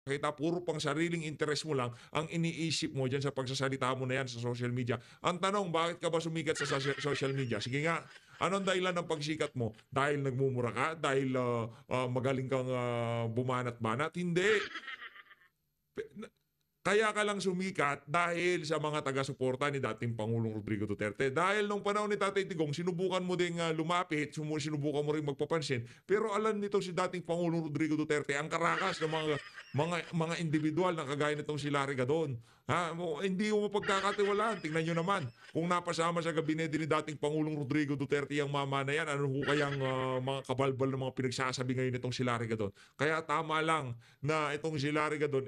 kita, puro pang sariling interes mo lang ang iniisip mo dyan sa pagsasalita mo na yan sa social media. Ang tanong, bakit ka ba sumikat sa social media? Sige nga, anong dahilan ng pagsikat mo? Dahil nagmumura ka? Dahil magaling kang bumanat-banat? Hindi. Kaya ka lang sumikat dahil sa mga taga-suporta ni dating Pangulong Rodrigo Duterte. Dahil nung panahon ni Tatay Digong, sinubukan mo ding lumapit, sinubukan mo ring magpapansin. Pero alam nito si dating Pangulong Rodrigo Duterte, ang karakas ng mga individual na kagaya nitong si Larry Gadon. Hindi mo pagkakatiwalaan. Tingnan nyo naman, kung napasama sa gabinete ni dating Pangulong Rodrigo Duterte ang mama na yan, ano ho kayang mga kabalbal ng mga pinagsasabi ngayon nitong si Larry Gadon. Kaya tama lang na itong si Larry Gadon,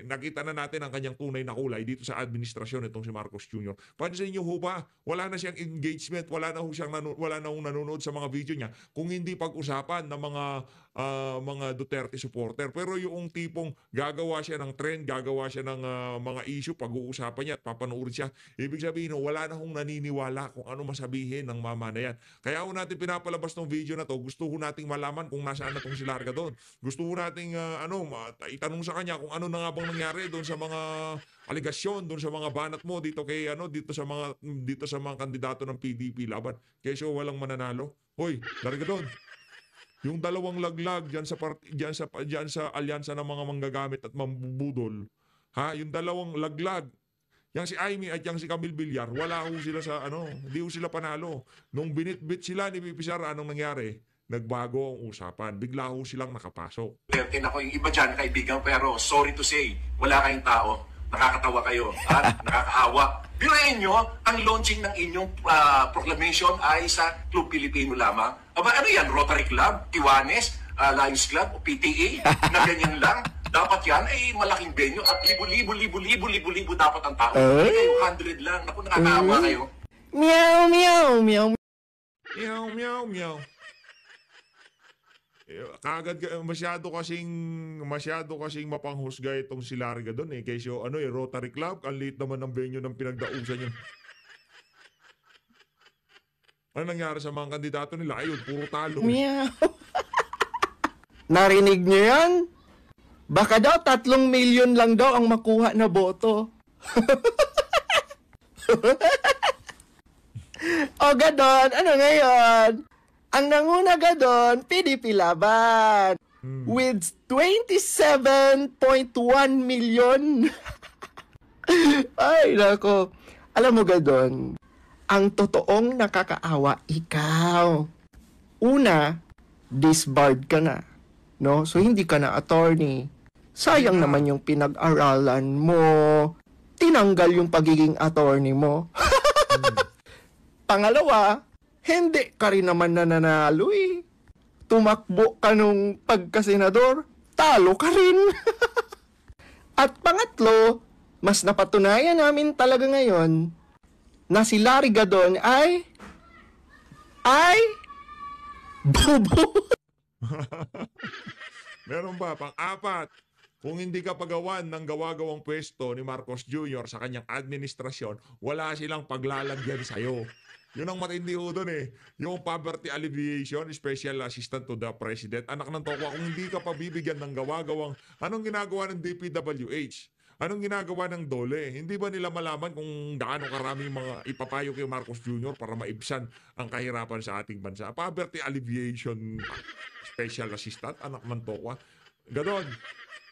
nakita na natin ang kanyang tunay na kulay dito sa administrasyon itong si Marcos Jr. Pansin niyo ho ba, wala na siyang engagement, wala na hong nanonood sa mga video niya kung hindi pag-usapan ng mga Duterte supporter. Pero yung tipong gagawa siya ng trend, gagawa siya ng mga issue, pag-uusapan niya at papanoorin siya, ibig sabihin wala na hong naniniwala kung ano masabihin ng mama na yan. Kaya ho natin pinapalabas ng video na to, gusto ho nating malaman kung nasaan na itong si Larga doon. Gusto ho nating itanong sa kanya kung ano na nga bang nangyari doon sa mga aligasyon, doon sa mga banat mo dito kay dito sa mga kandidato ng PDP laban. Kesyo walang mananalo. Hoy, Larga doon. Yung dalawang laglag diyan sa alyansa ng mga manggagamit at mambubudol. Yung dalawang laglag, yang si Amy at yang si Camille Villar, wala ho sila hindi ho sila panalo. Nung binitbit sila ni Pipi Sara, anong nangyari? Nagbago ang usapan. Bigla ho silang nakapasok. Ako yung iba dyan, kaibigan, pero sorry to say, wala kayong tao. Nakakatawa kayo, nakakaawa. Birahin nyo, ang launching ng inyong proclamation ay sa Club Pilipino lamang. Aba, ano yan? Rotary Club, Kiwanis, Lions Club, o PTA, na ganyan lang. Dapat yan ay malaking venue at libo-libo dapat ang tao. Hindi kayo 100 lang. Naku, nakakaawa kayo. Meow, meow, meow. Meow, meow, meow. Kagad masyado kasing mapanghusga itong si Larga doon Kesyo Rotary Club, ang liit naman ng venue ng pinagdausan niya. Ano nangyari sa mga kandidato nila? Ayun, puro talo. Meow. Narinig niyo yan? Baka daw 3 milyon lang daw ang makuha na boto. O Gadon, ano ngayon? Ang nanguna Gadon, PDP Laban. With 27.1 million. Ay, nako. Alam mo Gadon, ang totoong nakakaawa, ikaw. Una, disbarred ka na. No? So, hindi ka na attorney. Sayang naman yung pinag-aralan mo. Tinanggal yung pagiging attorney mo. Pangalawa, hindi ka rin naman nananalo eh. Tumakbo ka nung pagkasenador, talo ka rin. At pangatlo, mas napatunayan namin talaga ngayon na si Larry Gadon ay bobo. Meron ba? Pang-apat, kung hindi ka pagawan ng gawa-gawang pwesto ni Marcos Jr. sa kanyang administrasyon, wala silang paglalagyan sa'yo. Yun ang matindi ho doon Yung poverty alleviation, special assistant to the president. Anak ng tokwa, kung hindi ka pabibigyan ng gawa-gawang, anong ginagawa ng DPWH? Anong ginagawa ng DOLE? Hindi ba nila malaman kung gaano karaming mga ipapayo kay Marcos Jr. para maibsan ang kahirapan sa ating bansa? Poverty alleviation special assistant, anak ng tokwa. Ganon.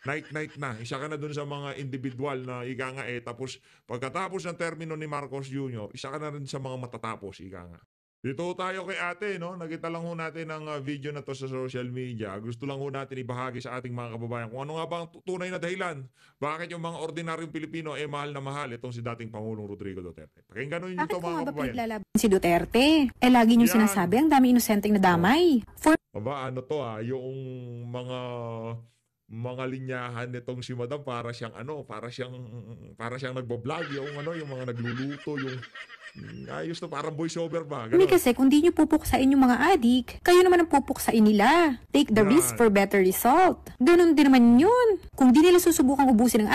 Night na. Isa ka na dun sa mga individual na ika nga tapos pagkatapos ng termino ni Marcos Jr., isa ka na rin sa mga matatapos, ika nga. Dito tayo kay ate, no? Nakita lang ho natin ang video na to sa social media. Gusto lang ho natin ibahagi sa ating mga kababayan kung ano nga ba ang tunay na dahilan. Bakit yung mga ordinaryong Pilipino mahal na mahal itong si dating Pangulong Rodrigo Duterte. Pakinggan nyo ito mga kababayan. Lalaban si Duterte? Lagi niyong sinasabi, ang dami inosenteng nadamay. Aba, yung mga linyahan nitong si Madam para siyang nagbo-vlog yung mga nagluluto Ayos to, parang voiceover ba? Hindi Ganun. kasi kung di nyo pupuksain yung mga adik, kayo naman ang pupuksain nila. Take the Yan. risk for better result. Ganun din naman yun. Kung di nila susubukang ubusin ng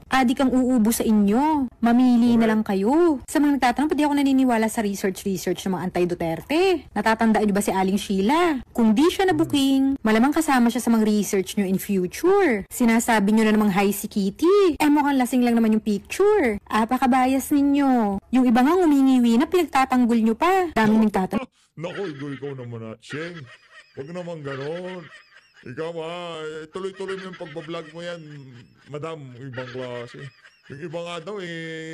adik ang uubo sa inyo. Mamili na lang kayo. Sa mga nagtatanong, pati ako naniniwala sa research ng mga anti-Duterte. Natatandaan nyo ba si Aling Sheila? Kung di siya na-booking, malamang kasama siya sa mga research nyo in future. Sinasabi nyo na namang hi si Kitty. Mukhang lasing lang naman yung picture. Apakabayas ninyo. Yung iba nga umingiwi na pinagtatanggol nyo pa. Daming nagtatanong. Naku, ikaw naman na. Sheng, huwag naman ganon. Ikaw tuloy-tuloy mo yung pagbablog mo yan, madam, ibang klase. Yung iba nga daw,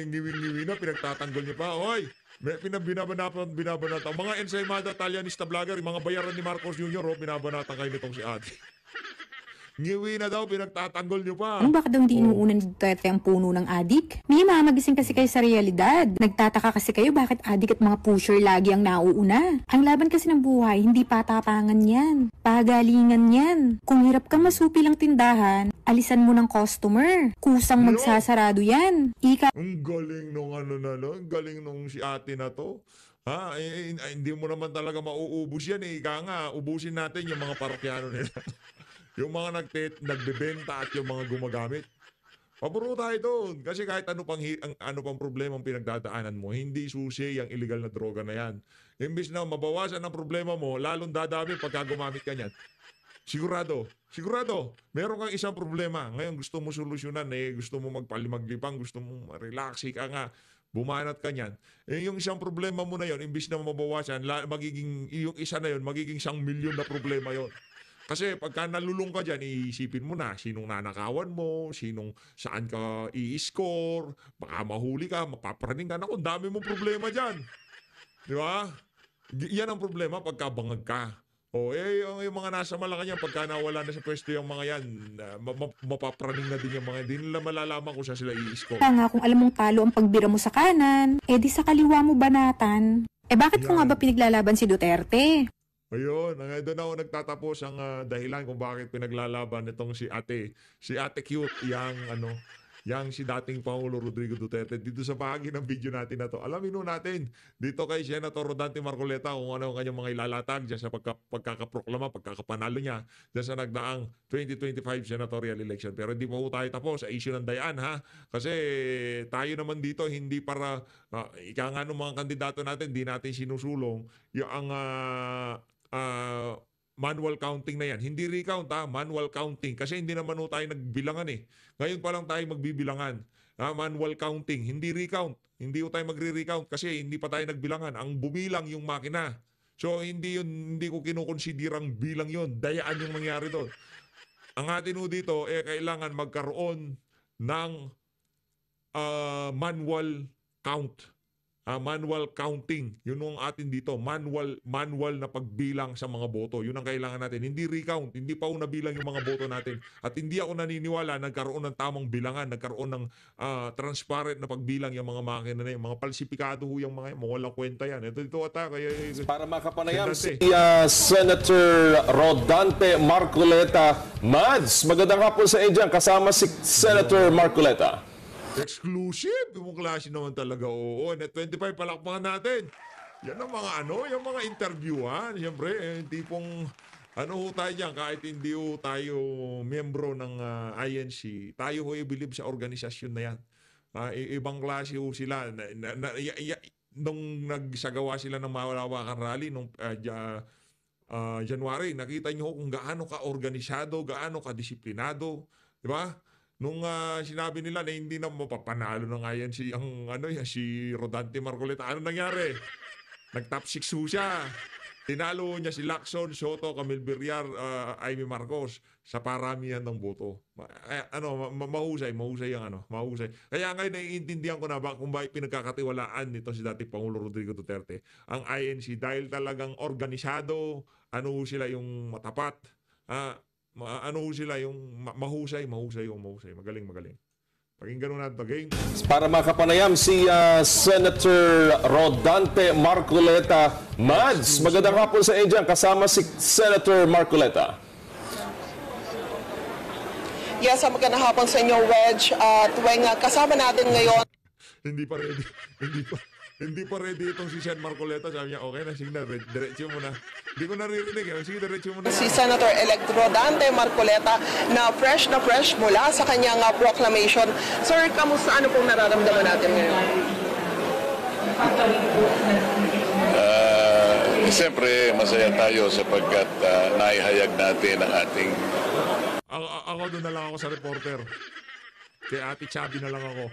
ngiwi-ngiwi na, pinagtatanggol niyo pa. Hoy, may binabanata. Mga ensaymada, Italianista vlogger, yung mga bayaran ni Marcos Jr., binabanata kayo nitong si ate. Ngiwi na daw, pinagtatanggol niyo pa. Bakit daw hindi inuunan ni Duterte ang puno ng adik? May magising kasi kayo sa realidad. Nagtataka kasi kayo bakit adik at mga pusher lagi ang nauuna. Ang laban kasi ng buhay, hindi patapangan yan. Pagalingan yan. Kung hirap ka masupi lang tindahan, alisan mo ng customer. Kusang magsasarado yan. Ang galing nung ang galing nung si ate na to. Hindi mo naman talaga mauubos yan Ika nga, ubusin natin yung mga parokyano nila. Yung mga nagbebenta at yung mga gumagamit. Paburo tayo doon. Kasi kahit ano pang problema ang pinagdadaanan mo, hindi susi yung illegal na droga na yan. Imbis na mabawasan ang problema mo, lalong dadami pagka gumamit ka niyan. Sigurado, meron kang isang problema. Ngayon gusto mo solusyonan, gusto mo magpalimaglipang, gusto mo relax ka nga, bumanat ka niyan. Yung isang problema mo na yon, imbis na mabawasan, yung isa na yon, magiging 1 milyon na problema yon. Kasi pagka nalulung ka dyan, iisipin mo na sinong nanakawan mo, saan ka i-score, baka mahuli ka, mapapraning ka. Naku, dami mong problema dyan. Di ba? Yan ang problema pagka bangag ka. Yung mga nasa Malacanang, pagka nawala na sa pwesto yung mga yan, mapapraning na din yung mga yan. Hindi nila malalaman kung saan sila i-score. Nga kung alam mong talo ang pagbira mo sa kanan, di sa kaliwa mo banatan. Bakit ko nga ba pinaglalaban si Duterte? Ayun, doon ako nagtatapos ang dahilan kung bakit pinaglalaban itong si Ate Cute, yang si dating Pangulo Rodrigo Duterte. Dito sa bahagi ng video natin na to, alamin natin dito kay Senator Rodante Marcoleta kung ano ang kanyang mga ilalatag dyan sa pagkakaproklama, pagkakapanalo niya dyan sa nagdaang 2025 senatorial election. Pero hindi pa po tayo tapos sa issue ng Dayan kasi tayo naman dito hindi para ika nga ng mga kandidato natin, hindi natin sinusulong yung manual counting na yan. Hindi recount manual counting. Kasi hindi naman tayo nagbilangan Ngayon pa lang tayo magbibilangan. Manual counting, hindi recount. Hindi tayo magre-recount kasi hindi pa tayo nagbilangan. Ang bumilang yung makina. So hindi ko kinukonsiderang bilang yun. Dayaan yung mangyari doon. Ang atin dito, kailangan magkaroon ng manual count. Manual counting. Yun ang atin dito. Manual na pagbilang sa mga boto. Yun ang kailangan natin. Hindi recount. Hindi pa nabilang yung mga boto natin. At hindi ako naniniwala nagkaroon ng tamang bilangan. Nagkaroon ng transparent na pagbilang yung mga makina na yun. Mga palsipikado yung mga yun. Walang kwenta yan. Ito kaya... Para makapanayam si Senator Rodante Marcoleta. Mads, magandang hapon sa inyo. Kasama si Senator Marcoleta. Exclusive. Yung klase naman talaga. Oo. Net 25 palakpakan natin. Yan ang mga yung mga interviewan. Siyempre, tipong tayo dyan. Kahit hindi tayo miyembro ng INC, tayo believe sa organisasyon na yan. Ibang klase sila. Nung nagsagawa sila ng malawakang rally nung January, nakita nyo kung gaano ka-organisado, gaano ka-disiplinado. Diba? Nung sinabi nila na hindi na mapapanalo ng INC si Rodante Marcoleta, ano nangyari? Nag-top 6 siya. Tinalo niya si Lacson, Soto, Camille Villar, Amy Marcos sa paramihan ng boto. Mahusay mahusay. Kaya ngayon naiintindihan ko na kung bakit pinagkakatiwalaan nito si dating Pangulo Rodrigo Duterte ang INC dahil talagang organisado, sila yung matapat. Sila yung mahusay. Magaling. Pakinggan natin again. Para makapanayam si Senator Rodante Marcoleta. Mads, magandang hapon sa inyo. Kasama si Senator Marcoleta. Yes, magandang hapon sa inyo, Wedge. Tuwing kasama natin ngayon. Hindi pa ready. Hindi pa ready itong si Sen Marcoleta. Sabi niya, okay na, sige na, diretso mo na. Hindi ko naririnig. Sige, diretso mo na. Si Senator-elect Rodante Marcoleta na fresh mula sa kanyang proclamation. Sir, kamusta? Ano pong nararamdaman natin ngayon? Siyempre, masaya tayo sapagkat naihayag natin ang ating Ako doon na lang ako sa reporter. Kay Ate Chubby na lang ako.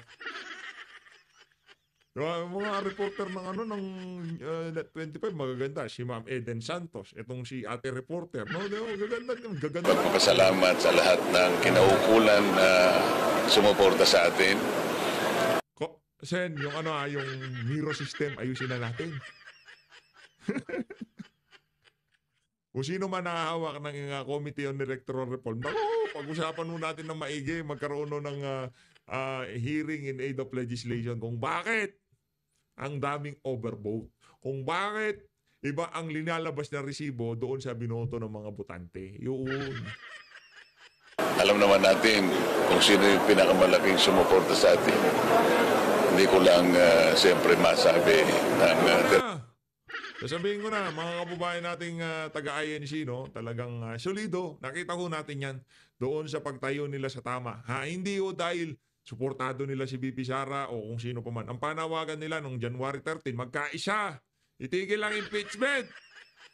Mga reporter ng ng Net 25 magaganda. Si Ma'am Eden Santos. Itong si Ate Reporter. No, gaganda. pagpapasalamat sa lahat ng kinaukulan na sumuporta sa atin. Sen, yung yung Miro system, ayusin na natin. Kung sino man nakahawak ng Committee on Electoral Reform, pag-usapan nun natin ng maigi, magkaroon nun ng hearing in aid of legislation kung bakit ang daming overvote. Kung bakit iba ang linalabas na resibo doon sa binoto ng mga botante. Yun. Alam naman natin kung sino yung pinakamalaking sumuporta sa atin. Hindi ko lang siyempre masabi ng Sasabihin ko na, mga kababayan nating taga-INC, no? Talagang solido. Nakita ko natin yan doon sa pagtayo nila sa tama. Hindi dahil suportado nila si BP Sara o kung sino pa man. Ang panawagan nila noong January 13, magkaisa. Itigil lang impeachment.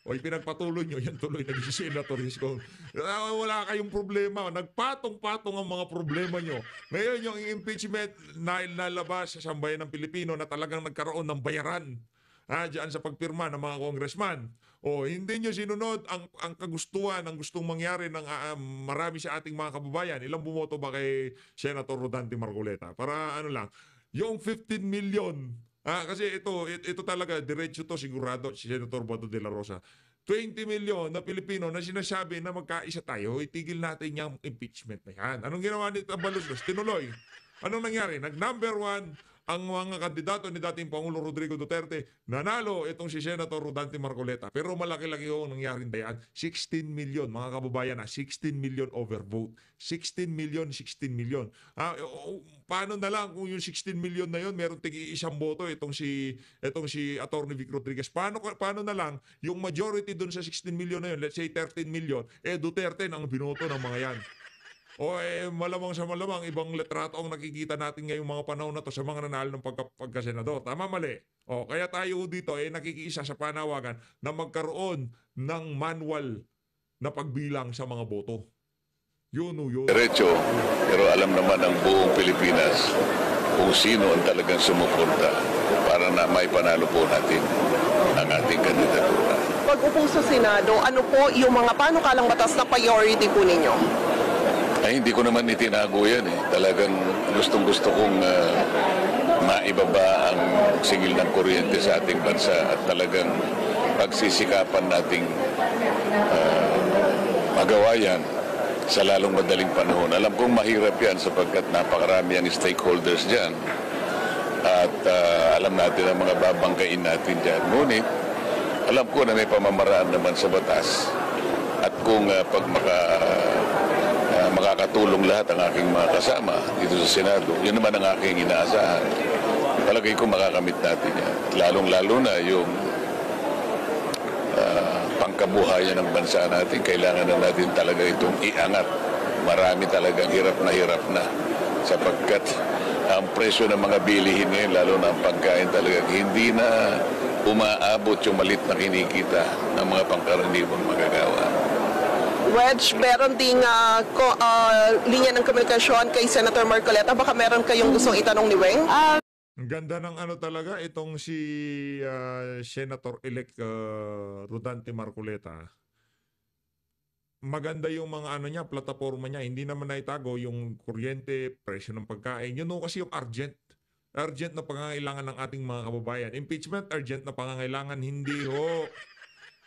O pinagpatuloy nyo, yan tuloy naging senatoris ko. Wala kayong problema. Nagpatong-patong ang mga problema nyo. Ngayon yung impeachment na nalabas sa sambayan ng Pilipino na talagang nagkaroon ng bayaran. Diyan sa pagpirma ng mga congressman. O hindi nyo sinunod ang kagustuhan, ang gustong mangyari ng marami sa ating mga kababayan. Ilang bumoto ba kay Senator Rodante Marcoleta? Para yung 15 million. Kasi ito talaga, diretso to sigurado si Senator Bato de la Rosa. 20 million na Pilipino na sinasabi na magkaisa tayo, itigil natin yung impeachment na yan. Anong ginawa ni Tabalos? Tinuloy. Anong nangyari? Nag-number 1 ang mga kandidato ni dating Pangulong Rodrigo Duterte, nanalo itong si Senator Rodante Marcoleta. Pero malaki-laki yung nangyaring dayan. 16 million, mga kababayan 16 million overvote. 16 million. Paano na lang kung yung 16 million na yun, meron tigi isang boto itong si Atty. Vic Rodriguez. Paano na lang yung majority dun sa 16 million na yun, let's say 13 million, Duterte ang binoto ng mga yan. Malamang sa malamang, ibang litrato ang nakikita natin ngayong mga panahon na to sa mga nanalo ng pagkasenador. Tama, mali. Kaya tayo dito nakikiisa sa panawagan na magkaroon ng manual na pagbilang sa mga boto. Yun. diretso, pero alam naman ng buong Pilipinas kung sino ang talagang sumuporta para na may panalo po natin ang ating kandidatura. Pag upo sa Senado, ano po yung mga panukalang batas na priority po ninyo? Ay, hindi ko naman itinago yan Talagang gustong-gusto kong maibaba ang singil ng kuryente sa ating bansa at talagang pagsisikapan nating magawa yan sa lalong madaling panahon. Alam kong mahirap yan sapagkat napakarami ang stakeholders dyan at alam natin ang mga babangkain natin dyan. Ngunit, alam ko na may pamamaraan naman sa batas at kung pag makakatulong lahat ang aking mga kasama dito sa Senado. Yun naman ang aking inaasahan. Palagay ko makakamit natin yan. Lalong-lalo na yung pangkabuhayan ng bansa natin. Kailangan na natin talaga itong iangat. Marami talagang hirap na sapagkat ang presyo ng mga bilihin ngayon, lalo na ang pagkain talagang hindi na umaabot yung malit na kinikita ng mga pangkaraniwang magagawa. Wedge, meron ding linya ng komunikasyon kay Senator Marcoleta. Baka meron kayong gustong itanong ni Weng? Ang ganda ng talaga itong si Senator-elect Rodante Marcoleta. Maganda yung mga niya, plataforma niya. Hindi naman naitago yung kuryente, presyo ng pagkain. Yun kasi yung urgent na pangangailangan ng ating mga kababayan. Impeachment, urgent na pangangailangan. Hindi ho.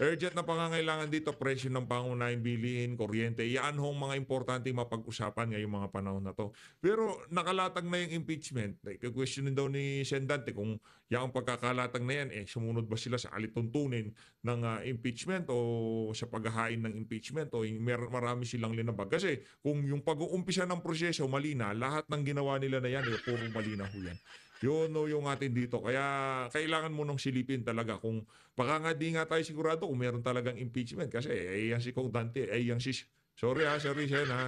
Urgent na pangangailangan dito, presyo ng pangunahing bilihin, kuryente. Yan hong mga importante mapag-usapan ngayong mga panahon na to. Pero nakalatag na yung impeachment. Questionin daw ni Sendante kung yung pagkakalatag na yan, sumunod ba sila sa alituntunin ng impeachment o sa paghahain ng impeachment o marami silang linabag. Kasi kung yung pag-uumpisa ng proseso mali na, lahat ng ginawa nila na yan, puro mali na ho yan. Yun no, yung atin dito. Kaya kailangan mo nung silipin talaga kung baka nga di nga tayo sigurado kung meron talagang impeachment kasi yan si Kong Dante, yan si sorry sorry Sen ha.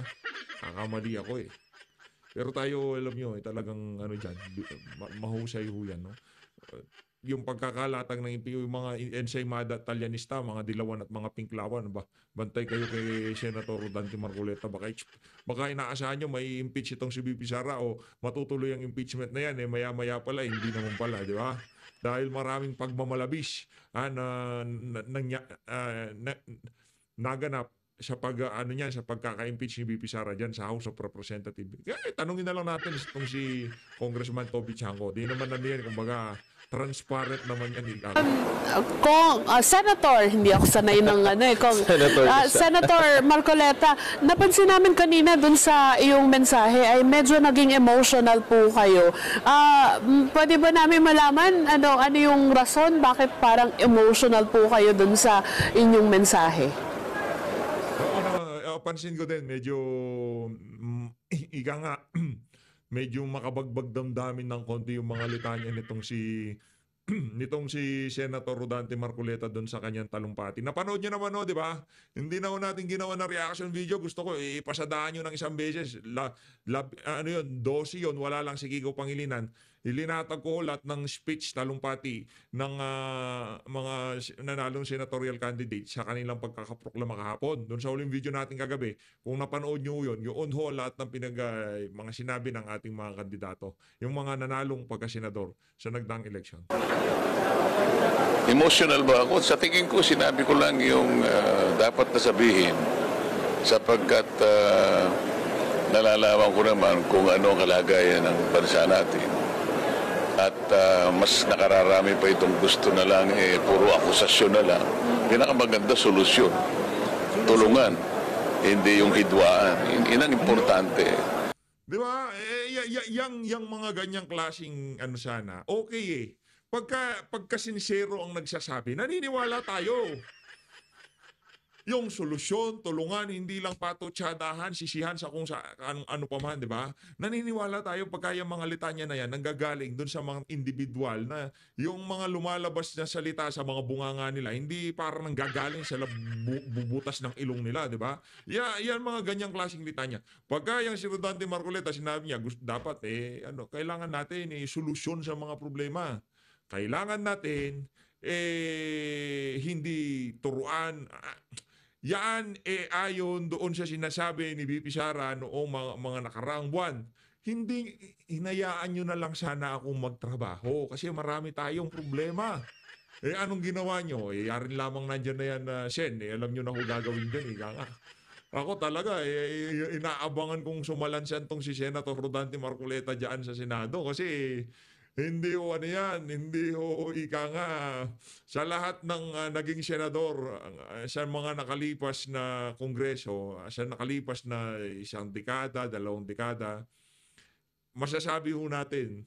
Kakamali ako eh. Pero tayo alam nyo talagang ano diyan, mahusay ho yan no. Yung pagkakalatag ng yung mga ensaymada talyanista, mga dilawan at mga pinklawan, bantay kayo kay Senator Dante Marcoleta. Baka inaasahan nyo may impeach itong si VP Sara o matutuloy ang impeachment na yan, maya-maya pala, hindi naman pala, di ba? Dahil maraming pagmamalabis naganap sa sa pagkaka-impeach ni VP Sara diyan sa House of Representatives. Tanungin na lang natin itong si Congressman Toby Chango. Di naman na yan, kumbaga, transparent naman yan. Senator, hindi ako sanay ng Senator Marcoleta, napansin namin kanina dun sa iyong mensahe ay medyo naging emotional po kayo. Pwede ba namin malaman ano yung rason bakit parang emotional po kayo dun sa inyong mensahe? Pansin ko din, medyo medyo makabagbag damdamin ng konti yung mga litanya nitong si Senator Rodante Marcoleta doon sa kanyang talumpati. Napanood nyo naman, di ba? Hindi na natin ginawa na reaction video. Gusto ko ipasadaan nyo ng isang beses. Ano yun, 12 yun, wala lang si Kiko Pangilinan. Ilinatag ko lahat ng speech talumpati ng mga nanalong senatorial candidates sa kanilang pagkakaproklama kahapon. Doon sa huling video natin kagabi, kung napanood nyo yun ho lahat ng mga sinabi ng ating mga kandidato. Yung mga nanalong pagkasenador sa nagdaang eleksyon. Emotional ba ako? Sa tingin ko, sinabi ko lang yung dapat na sabihin sapagkat nalalaman ko naman kung ano ang kalagayan ng bansa natin. At mas nakararami pa itong gusto na lang, puro akusasyon na lang. Pinakamaganda solusyon. Tulungan, hindi yung hidwaan. Yun ang importante. Di ba? Yang mga ganyang klaseng sana, okay eh. Pagka sincero ang nagsasabi, naniniwala tayo. Yung solusyon, tulungan, hindi lang patutsadahan, sisihan sa kung ano pa man, di ba? Naniniwala tayo pagka yung mga litanya na yan nanggagaling dun sa mga individual na yung mga lumalabas na salita sa mga bunganga nila, hindi parang nanggagaling sa bubutas ng ilong nila, di ba? Yan mga ganyang klaseng litanya. Pagka yung si Rodante Marcoleta, sinabi niya, dapat kailangan natin solusyon sa mga problema. Kailangan natin hindi turuan. Yan ayon doon sa sinasabi ni VP Sara noong mga nakaraang buwan. Hindi, hinayaan nyo na lang sana akong magtrabaho kasi marami tayong problema. Anong ginawa nyo? Yarin lamang nandyan na yan, Sen. Alam nyo na kung gagawin dyan. Ako talaga, inaabangan kong sumalansan tong si Senator Rodante Marcoleta dyan sa Senado kasi hindi sa lahat ng naging senador sa mga nakalipas na kongreso, sa nakalipas na isang dekada, 2 dekada, masasabi ho natin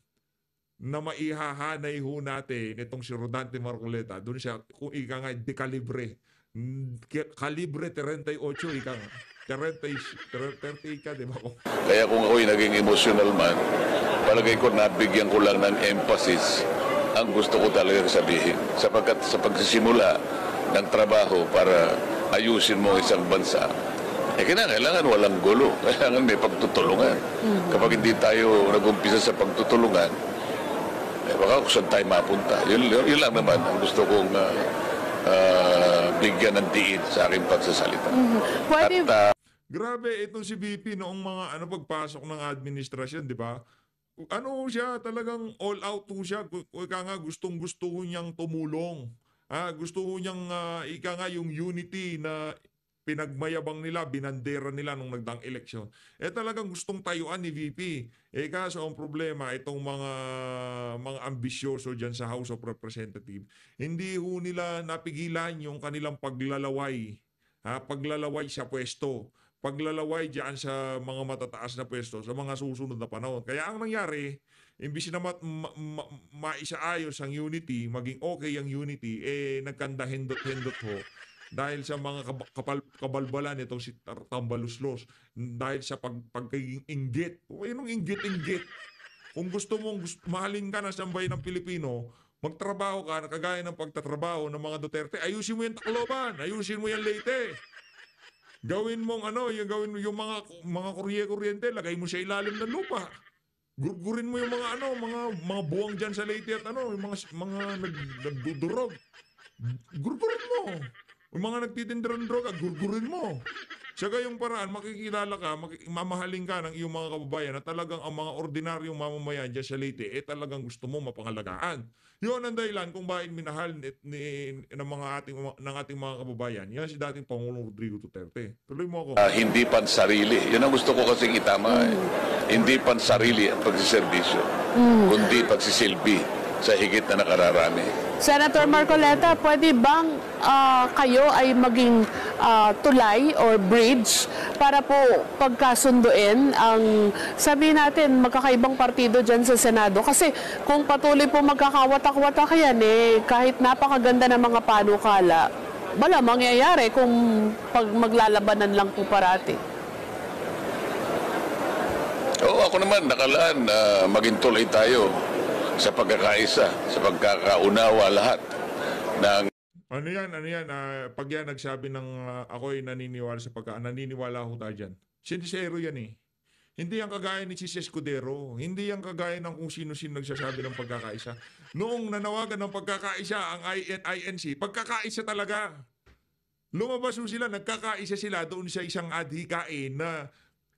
na maihahanay ho natin itong si Rodante Marcoleta doon siya kung dekalibre. Kalibre 38, 30 ka, di ba? Kaya kung ako'y naging emotional man, palagay ko nabigyan ko lang ng emphasis ang gusto ko talaga sabihin. Sapagkat sa pagsisimula ng trabaho para ayusin mo isang bansa, kailangan walang gulo. Kailangan may pagtutulungan. Kapag hindi tayo nag-umpisa sa pagtutulungan, baka kung saan tayo mapunta. Yun lang naman ang gusto kong bigyan ng diin sa aking pagsasalita. Grabe, itong si VP noong mga pagpasok ng administrasyon, di ba? Siya, talagang all out po siya. Gustong-gusto niyang tumulong. Gusto niyang, yung unity na pinagmayabang nila, binandera nila nung nagdaang eleksyon. Talagang gustong tayuan ni VP. Kaso ang problema, itong mga ambisyoso dyan sa House of Representatives, hindi ho nila napigilan yung kanilang paglalaway. Paglalaway sa pwesto. Paglalaway dyan sa mga matataas na pwesto sa mga susunod na panahon. Kaya ang nangyari, imbis na maisaayos ang unity, maging okay ang unity, nagkanda-hendot-hendot ho. Dahil sa mga kabalbalan itong si Tambaluslos. Dahil sa pagkaging inggit. Anong inggit-inggit? Kung gusto mong mahalin ka na sa bayan ng Pilipino, magtrabaho ka na kagaya ng pagtatrabaho ng mga Duterte. Ayusin mo yung Tacloban, ayusin mo yung Leyte. Gawin mong gawin mo yung mga kuryente, lagay mo sa ilalim ng lupa. Gurgurin mo yung mga buwang diyan sa Leyte at yung mga nagdudurog. Gurgurin mo. Yung mga nagtitinda ng droga, gurgurin mo. Sa gayong paraan, makikilala ka, mamahalin ka ng iyong mga kababayan na talagang ang mga ordinaryong mamamayan dyan sa Leyte, talagang gusto mo mapangalagaan. Yun ang dahilan kung bakit minahal ng ating mga kababayan. Yan si dating Pangulong Rodrigo Duterte. Tuloy mo ako. Hindi pansarili. Yun ang gusto ko kasing itama. Hindi pansarili ang pagsiservisyo, kundi pagsisilbi sa higit na nakararami. Senator Marcoleta, pwede bang kayo ay maging tulay or bridge para po pagkasunduin ang, sabihin natin, magkakaibang partido dyan sa Senado? Kasi kung patuloy po magkakawatak-watak yan, kahit napakaganda ng mga panukala, wala mangyayari kung pag maglalabanan lang po parati. Oo, ako naman, nakalaan na maging tuloy tayo sa pagkakaisa, sa pagkakaunawa lahat ng Ano yan, pag yan nagsabi ng ako'y naniniwala naniniwala ako tayo dyan. Sincero yan eh. Hindi yan kagaya ni Chis Escudero. Hindi yan kagaya ng kung sino-sino nagsasabi ng pagkakaisa. Noong nanawagan ng pagkakaisa ang INC, pagkakaisa talaga. Lumabas sila, nagkakaisa sila doon sa isang adhikain na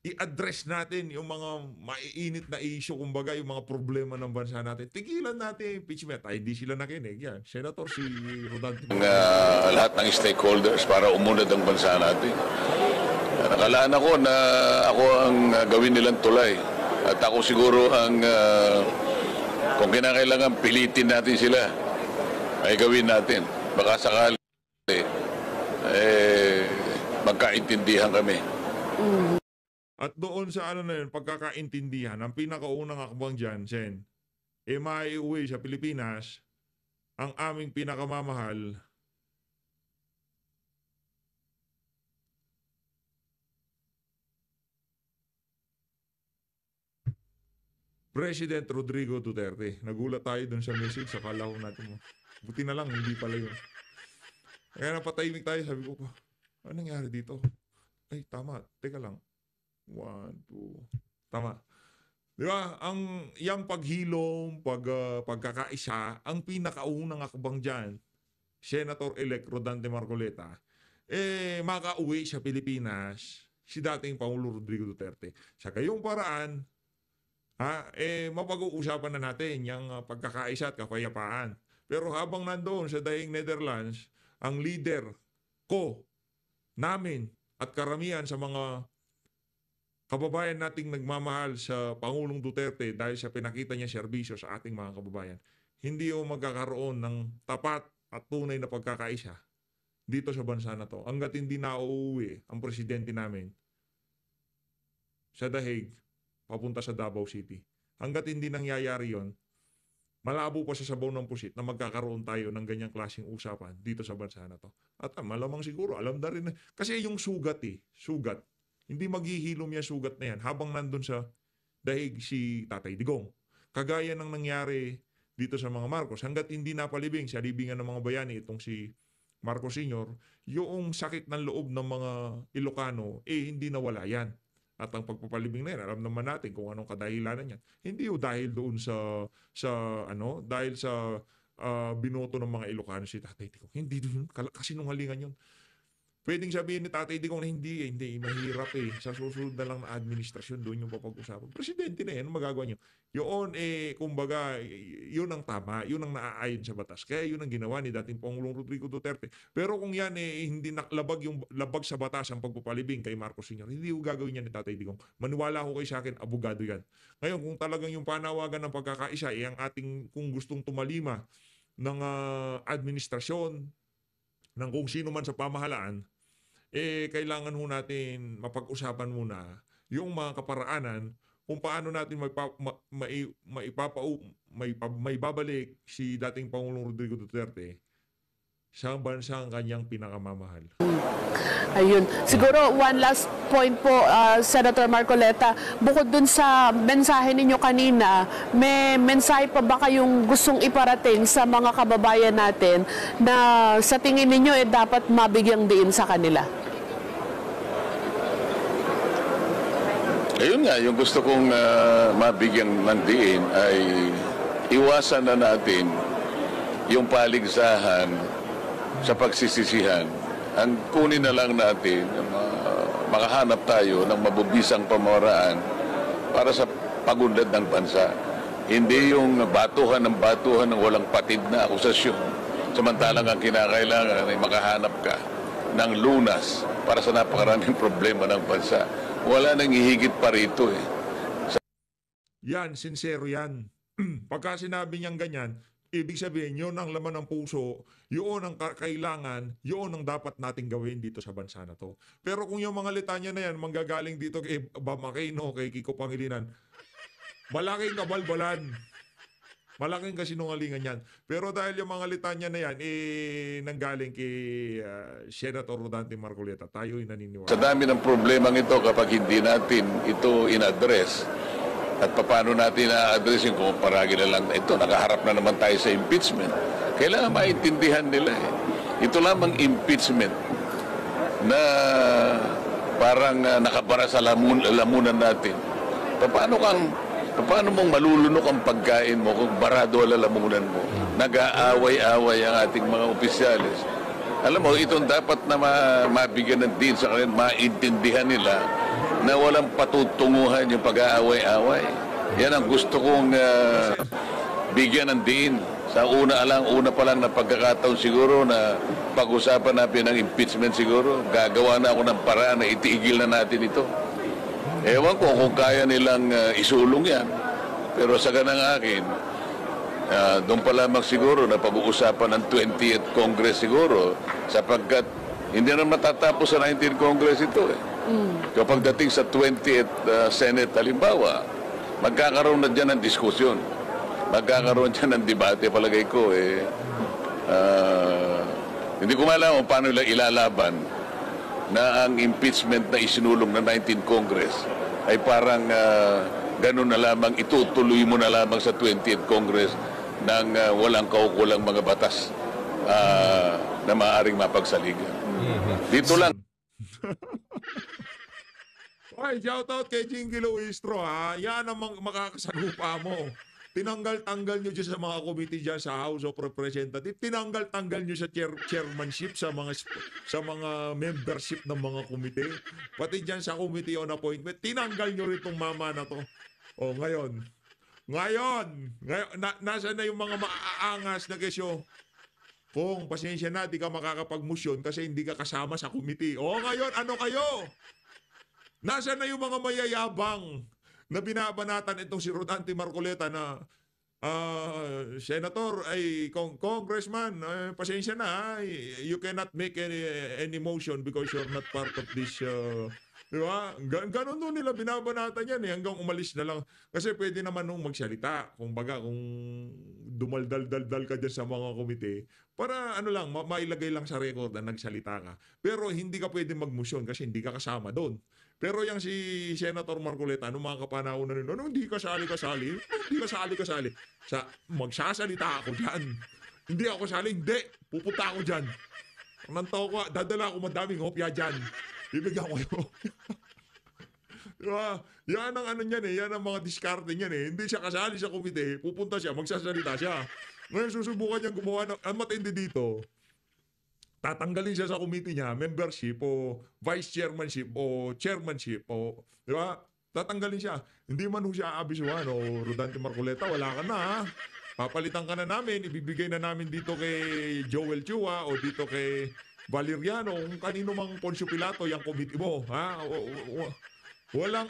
i-address natin yung mga maiinit na issue, kumbaga yung mga problema ng bansa natin. Tigilan natin impeachment. Ay, di sila nakinig. Yan. Senator si Rodante. Lahat ng stakeholders para umunad ang bansa natin. Nakalaan ako na ako ang gawin nilang tulay. At ako siguro ang, kung kinakailangan pilitin natin sila, ay gawin natin. Baka sakali, magkaintindihan kami. At doon sa pagkakaintindihan, ang pinakaunang akbang dyan, Sen, maiuwi sa Pilipinas ang aming pinakamamahal President Rodrigo Duterte. Nagulat tayo doon sa message, akala ko natin mo. Buti na lang, hindi pala yun. Kaya napatahimik tayo, sabi ko, ano nangyari dito? Ay, tama, teka lang. 1, 2. Tama. Di ba? Yung paghilom, pagkakaisa, ang pinakaunang akbang dyan, Senator-elect Rodante Marcoleta, makauwi sa Pilipinas si dating Pangulo Rodrigo Duterte. Sa kayong paraan, mapag-uusapan na natin yung pagkakaisa at kapayapaan. Pero habang nandoon sa daing Netherlands, ang leader ko, namin, at karamihan sa mga kababayan nating nagmamahal sa Pangulong Duterte dahil sa pinakita niya serbisyo sa ating mga kababayan, hindi o magkakaroon ng tapat at tunay na pagkakaisa dito sa bansa na to. Hanggat hindi na uuwi ang presidente namin sa Dahig, papunta sa Davao City. Hanggat hindi nangyayari yon, malabo pa sa sabaw ng pusit na magkakaroon tayo ng ganyang klaseng usapan dito sa bansa na to. At malamang siguro, alam na rin. Kasi yung sugat. Hindi maghihilom yung sugat na yan habang nandun sa Dahig si Tatay Digong. Kagaya ng nangyari dito sa mga Marcos. Hanggat hindi napalibing sa libingan ng mga bayani itong si Marcos Sr., yung sakit ng loob ng mga Ilocano, hindi nawala yan. At ang pagpapalibing na yan, alam naman natin kung anong kadahilanan yan. Hindi dahil doon dahil sa binoto ng mga Ilocano si Tatay Digong. Hindi doon, kasinungalingan yun. Pwedeng sabihin ni Tatay Digong na hindi, mahirap Sa susunod na lang na administrasyon, doon yung papag-usapan. Presidente na yan, magagawa nyo. Yun, kumbaga, yun ang tama, yun ang naaayon sa batas. Kaya yun ang ginawa ni dating Pangulong Rodrigo Duterte. Pero kung yan, hindi labag sa batas ang pagpapalibing kay Marcos Sr., hindi yung gagawin yan ni Tatay Digong. Maniwala ko sa akin, abogado yan. Ngayon, kung talagang yung panawagan ng pagkakaisa, ang ating, kung gustong tumalima ng administrasyon, ng kung sino man sa pamahalaan, kailangan ho natin mapag-usapan muna yung mga kaparaanan kung paano natin maibabalik si dating Pangulong Rodrigo Duterte sa bansang kanyang pinakamamahal. Ayun. Siguro one last point po, Senator Marcoleta, bukod dun sa mensahe ninyo kanina, may mensahe pa ba kayong gustong iparating sa mga kababayan natin na sa tingin ninyo dapat mabigyang diin sa kanila? Ayun nga, yung gusto kong mabigyan ng diin ay iwasan na natin yung paligsahan sa pagsisisihan. Ang kunin na lang natin, makahanap tayo ng mabubisang pamamaraan para sa pag-unlad ng bansa. Hindi yung batuhan ng walang patid na akusasyon. Samantalang ang kinakailangan ay makahanap ka ng lunas para sa napakaraming problema ng bansa. Wala nang hihigit pa rito eh. Yan, sincero yan. Pagka sinabi niyang ganyan, ibig sabihin, yun ang laman ng puso, yun ang kailangan, yun ang dapat nating gawin dito sa bansa na to. Pero kung yung mga litanya na yan, manggagaling dito kay Bam Aquino, kay Kiko Pangilinan, malaking kabalbalan. Malaking kasinungalingan yan. Pero dahil yung mga litanya na yan, nanggaling kay Senator Rodante Marcoleta, tayo'y naniniwala. Sa dami ng problemang ito, kapag hindi natin ito in-address, at paano natin na-address yung kung paragi na lang, ito, nakaharap na naman tayo sa impeachment. Kailangan maintindihan nila eh. Ito lamang impeachment na parang nakabara sa lamunan natin. Paano mong malulunok ang pagkain mo kung barado ang lalamunan mo? Nag-aaway-aaway ang ating mga opisyalis. Alam mo, itong dapat na mabigyan ng din sa kanila, maintindihan nila na walang patutunguhan yung pag-aaway-aaway. Yan ang gusto kong bigyan ng din. Sa una pa lang na pagkakataon siguro na pag-usapan natin ng impeachment siguro, gagawa na ako ng paraan na itiigil na natin ito. Ewan ko kung kaya nilang isulong yan. Pero sa ganang akin, doon pa lamang siguro na pag-uusapan ng 20th Congress siguro sapagkat hindi na matatapos sa 19th Congress ito eh. Kapag dating sa 20th Senate halimbawa, magkakaroon na dyan ng diskusyon. Magkakaroon dyan ng debate palagay ko eh. Hindi ko malaman paano nila ilalaban na ang impeachment na isinulong ng 19th Congress ay parang ganun na lamang, itutuloy mo na lamang sa 20th Congress ng walang kaukulang mga batas na maaaring mapagsaligan. Dito lang. Okay, shoutout kay Jinky Luistro ha. Yan ang makakasagupa mo. Tinanggal-tanggal nyo dyan sa mga committee dyan sa House of Representatives. Tinanggal-tanggal nyo sa chairmanship, sa mga membership ng mga komite. Pati dyan sa Committee on Appointment, tinanggal nyo rin itong mama na to. O, ngayon, nasa na yung mga maaangas na kesyo? Kung pasensya na, di ka makakapag-motion kasi hindi ka kasama sa committee. O, ngayon, ano kayo? Nasa na yung mga mayayabang na binabanatan itong si Rodante Marcoleta na Senator, Congressman, pasensya na, you cannot make any motion because you're not part of this, di ba? Ganon doon nila binabanatan yan hanggang umalis na lang. Kasi pwede naman nung magsalita, kung dumaldal-dal ka dyan sa mga komite, para mailagay lang sa record na nagsalita ka. Pero hindi ka pwede mag-motion kasi hindi ka kasama doon. Pero yung si Senator Marcoleta, nung mga kapanahon na nila, hindi kasali. Magsasalita ako dyan. Hindi ako kasali, hindi. Pupunta ako dyan. Nantaw ko, dadala ako madaming hopya dyan. Bibigyan ko kayo. Diba? Yan ang niyan eh. Yan ang mga diskarte niyan eh. Hindi siya kasali sa komite. Pupunta siya, magsasalita siya. Ngayon susubukan niyang gumawa ng ang matindi dito. Tatanggalin siya sa committee niya, membership o vice chairmanship o chairmanship o, di ba? Tatanggalin siya. Hindi man siya aabisuhan o Rodante Marcoleta, wala ka na ha. Papalitan ka na namin, ibibigay na namin dito kay Joel Chua o dito kay Valeriano, kung kanino mang Poncio Pilato yung committee mo, ha? Walang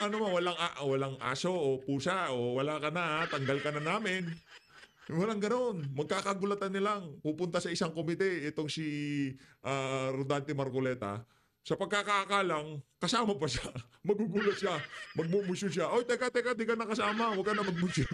aso o pusa o wala ka na ha, tanggal ka na namin. Walang ganoon. Magkakagulatan nilang pupunta sa isang komite itong si Rodante Marcoleta. Sa pagkakaakalang, kasama pa siya. Magugulat siya. Magmumusyon siya. Oy, teka, di ka nakasama. Huwag ka na magmusyon.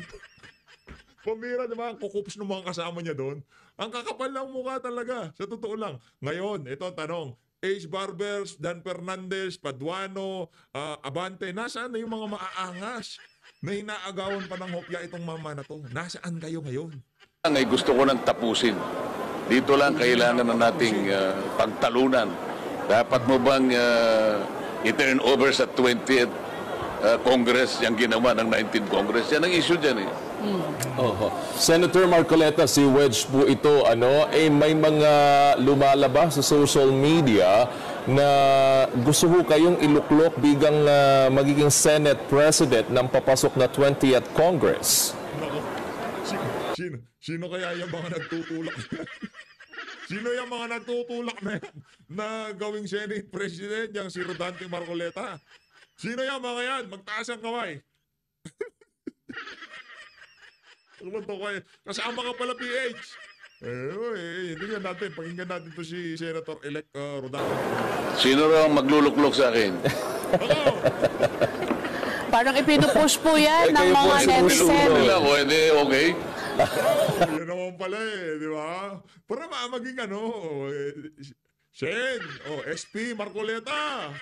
Pamira, diba? Ang kukups ng mga kasama niya doon. Ang kakapal ng mukha talaga. Sa totoo lang. Ngayon, ito ang tanong. Ace Barbers, Dan Fernandez, Paduano, Abante, nasaan na yung mga maaangas na inaagawan pa ng hopya itong mama na to? Nasaan kayo ngayon? Ang ay gusto ko nang tapusin. Dito lang kailangan na nating pagtalunan. Dapat mo bang i-turn over sa 20th Congress yung ginawa ng 19th Congress? Yan ang issue dyan eh. Oho. Senator Marcoleta, si Wedge po ito, may mga lumalabas sa social media na gusto ho kayong iluklok bigang magiging Senate President ng papasok na 20th Congress. Nako, sino kaya yung mga nagtutulak? Sino yung mga nagtutulak na yan na gawing Senate President, yung si Rodante Marcoleta? Sino yung mga yan? Magtaas ang kamay. Ano to kayo? Kasama ka pala PH. Tingnan natin. Pakinggan natin to si Senator-elect Rodante. Sino raw ang magluluklok sa akin? Parang ipinupush po yan ng kayo po mga sinusunod. netizen. Nila ko, hindi, okay. Yan naman pala di ba? Para maging Sen, SP Marcoleta.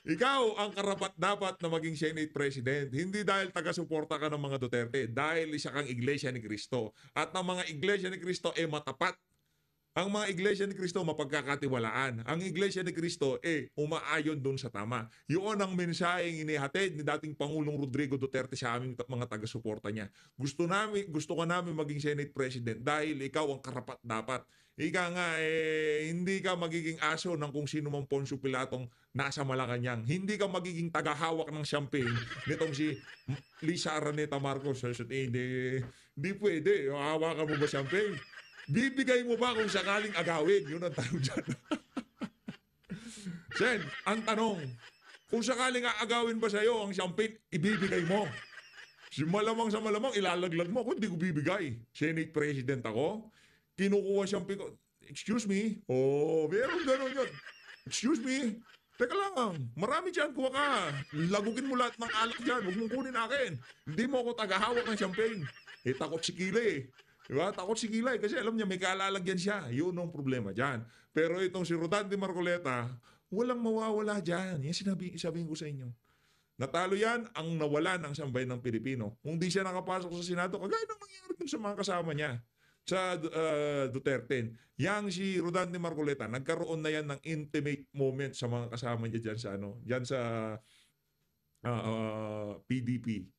Ikaw ang karapat-dapat na maging Senate President. Hindi dahil taga-suporta ka ng mga Duterte, dahil isa kang Iglesia ni Cristo. At ang mga Iglesia ni Cristo matapat. Ang mga Iglesia ni Cristo mapagkakatiwalaan. Ang Iglesia ni Cristo umaayon dun sa tama. Yun ang mensaheng inihatid ni dating Pangulong Rodrigo Duterte sa aming mga taga-suporta niya. Gusto ka namin maging Senate President dahil ikaw ang karapat-dapat. Ika nga, hindi ka magiging aso ng kung sino mang Poncio Pilatong nasa Malacanang. Hindi ka magiging tagahawak ng champagne nitong si Lisa Araneta Marcos. Hindi pwede. Hawakan mo ba champagne? Bibigay mo ba kung sakaling agawin? Yun ang tanong dyan. Sen, ang tanong, kung sakaling aagawin ba sa'yo ang champagne, ibibigay mo. Malamang sa malamang, ilalaglag mo. Kung hindi ko bibigay. Senate President ako. Kinukuha champagne ko. Excuse me? Meron gano'n yun. Excuse me? Teka lang, marami dyan, kuha ka. Lagugin mo lahat ng alak dyan. Huwag mong kunin akin. Hindi mo ako tagahawak ng champagne. Takot si Kile. Diba? Takot si Kilay kasi alam niya may kaalalagyan siya. Yun ang problema dyan. Pero itong si Rodante Marcoleta, walang mawawala dyan. Yan sabihin ko sa inyo. Natalo yan ang nawalan ng sambayan ng Pilipino. Kung di siya nakapasok sa Senado, kagaya ng nangyari dun sa mga kasama niya sa Duterte. Yang si Rodante Marcoleta, nagkaroon na yan ng intimate moment sa mga kasama niya dyan sa PDP.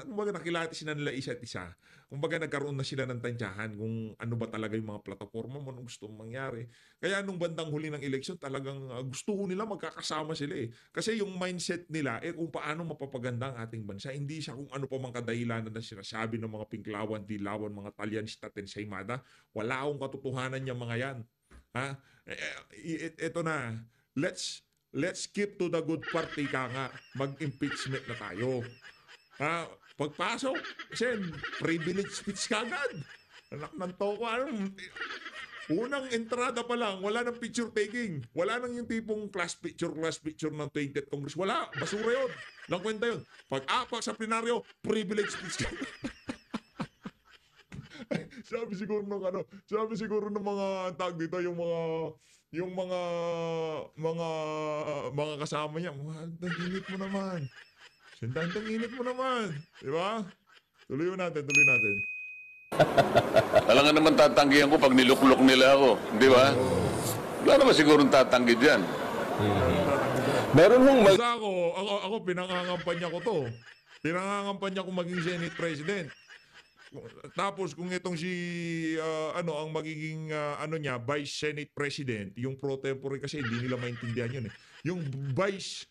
Kumbaga nakilati sila nila isa't isa. Kumbaga nagkaroon na sila ng tansyahan kung ano ba talaga yung mga plataforma mo, anong gusto mong mangyari. Kaya nung bandang huli ng eleksyon, talagang gusto nila magkakasama sila. Kasi yung mindset nila, kung paano mapapaganda ang ating bansa, hindi siya kung ano pa mang kadahilanan na sinasabi ng mga pinklawan, dilawan, mga talyanista, tensaymada. Wala akong katotohanan yung mga yan. Ha? Ito na. Let's keep to the good part, ika nga. Mag-impeachment na tayo. Pagpasok, privilege speech kagad. Anak ng toko, unang entrada pa lang, wala nang picture taking. Wala nang yung tipong class picture ng 20th Congress. Wala, basura yun. Lang kwenta yun. Pag-apak sa plenaryo, privilege speech kagad. Sabi siguro ng mga tag dito, yung mga kasama niya, hinit mo naman. Sintantang init mo naman. Di ba? Tuloy natin. Alam nga naman tatanggihan ko pag niluklok nila ako. Di ba? Wala naman sigurong tatanggi dyan. Meron hong Basta ako pinangangampanya ko to. Pinangangampanya ko maging Senate President. Tapos kung itong si ang magiging Vice Senate President, yung pro tempore kasi hindi nila maintindihan yun eh. Yung Vice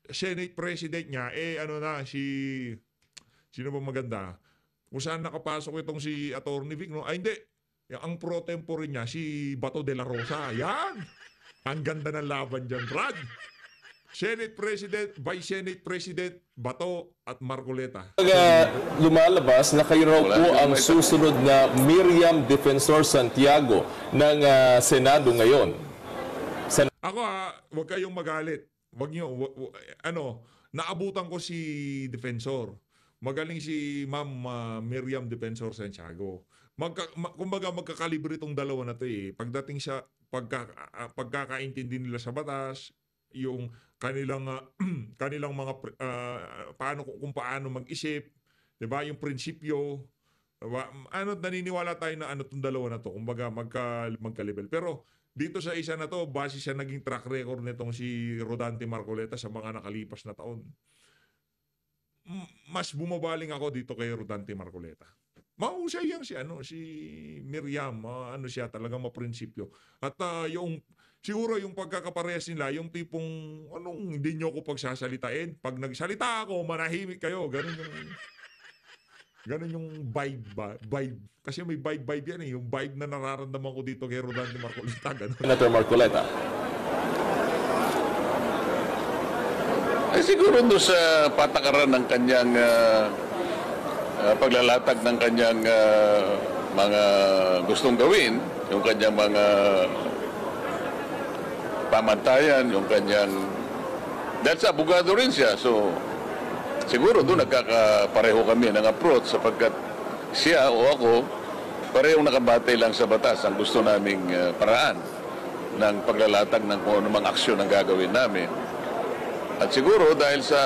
Senate President niya, sino ba maganda? Kung saan nakapasok itong si Atty. Vic, no? Hindi. Ang pro tempore niya, si Bato de la Rosa. Yan! Ang ganda ng laban dyan, Brad. Senate President, Vice Senate President, Bato at Marcoleta. Lumalabas na kayo raw po ang susunod na Miriam Defensor Santiago ng Senado ngayon. Ako huwag kayong magalit. Wag niyo, naabutan ko si Defensor. Magaling si Ma'am Miriam Defensor Santiago. kumbaga magkakalibre itong dalawa na to eh. Pagdating sa pagkakaintindi nila sa batas, yung kanilang kanilang mga kung paano mag-isip, 'di ba? Yung prinsipyo, 'di ba? Naniniwala tayo na tong dalawa na to, kumbaga magka-level. Pero dito sa isa na to, base sa naging track record nitong si Rodante Marcoleta sa mga nakalipas na taon, mas bumabaling ako dito kay Rodante Marcoleta. Mahusay yan si Miriam, siya talagang maprinsipyo. At siguro yung pagkakaparehas nila, yung tipong hindi nyo ako pagsasalitain. Pag nagsalita ako, manahimik kayo. Ganun yung vibe. Kasi may vibe yan eh. Yung vibe na nararamdaman ko dito kay Rodante Marcoleta. Ganun. Senator Marcoleta. Ay siguro doon sa patakaran ng kanyang paglalatag ng kanyang mga gustong gawin, yung kanyang mga pamantayan, yung kanyang... Dahil sa abogado rin siya, so siguro doon nagkakapareho kami ng approach sapagkat siya o ako parehong nakabatay lang sa batas ang gusto naming paraan ng paglalatag ng kung anumang aksyon ang gagawin namin. At siguro dahil sa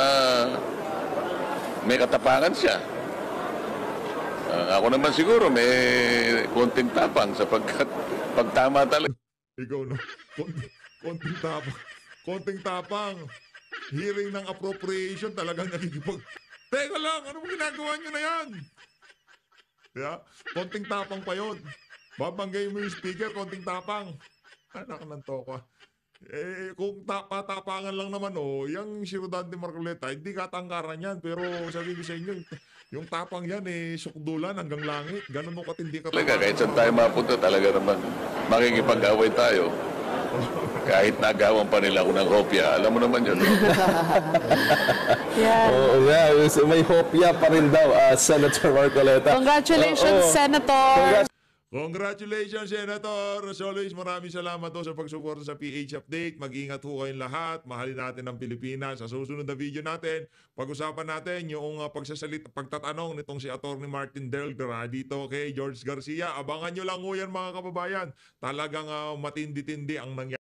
may katapangan siya, ako naman siguro may konting tapang sapagkat pagtama talaga. Ikaw no, konting tapang. Hearing ng appropriation talagang nakikipag... Teka lang, ano mo ginagawa nyo na yan? Yeah? Konting tapang pa yun. Babanggay mo yung speaker, konting tapang. Anak ng toko. Kung tapangan lang naman, yung si Rodante Marcoleta, hindi katangkaran yan. Pero sabi ko sa inyo, yung tapang yan, sukdulan hanggang langit. Ganun mo katindi ka. Kahit saan tayo mapunta, talaga naman makikipag-away tayo. Kahit nagawan pa nila ako ng hopya, alam mo naman yun. Yan. Oo nga, may hopya pa rin daw, Senator Marcoleta. Congratulations, Senator! Congratulations, Senator! As always, maraming salamat sa pagsuporta sa PH Update. Mag-ingat ho kayong lahat. Mahalin natin ang Pilipinas. Sa susunod na video natin, pag-usapan natin yung pagtatanong nitong si Atty. Martin Delgado dito kay George Garcia. Abangan nyo lang ho yan, mga kababayan. Talagang matindi-tindi ang nangyari.